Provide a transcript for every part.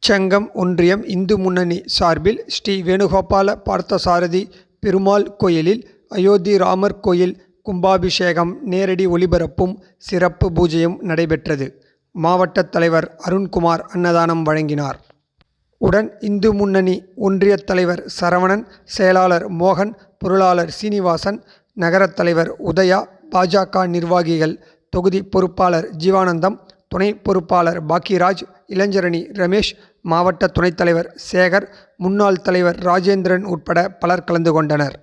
செங்கம் ஒன்றியம் இந்து முன்னணி சார்பில் ஸ்ரீ வேணுகோபால பார்த்தசாரதி பெருமாள் கோயிலில் அயோத்தி ராமர் கோயில் கும்பாபிஷேகம் நேரடி ஒளிபரப்பும் சிறப்பு பூஜையும் நடைபெற்றது. மாவட்ட தலைவர் அருண்குமார் அன்னதானம் வழங்கினார். உடன் இந்து முன்னணி ஒன்றிய தலைவர் சரவணன், செயலாளர் மோகன், பொருளாளர் சீனிவாசன், நகரத் தலைவர் உதயா, பாஜக நிர்வாகிகள், தொகுதி பொறுப்பாளர் ஜீவானந்தம், துணை பொறுப்பாளர் பாக்கியராஜ், இளைஞரணி ரமேஷ், மாவட்ட துணைத் தலைவர் சேகர், முன்னாள் தலைவர் ராஜேந்திரன் உட்பட பலர் கலந்து கொண்டனர்.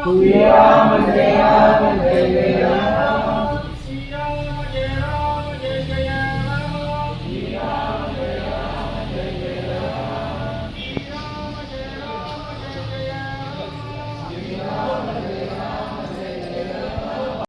Jai Ram, Jai Ram, Jai Ram.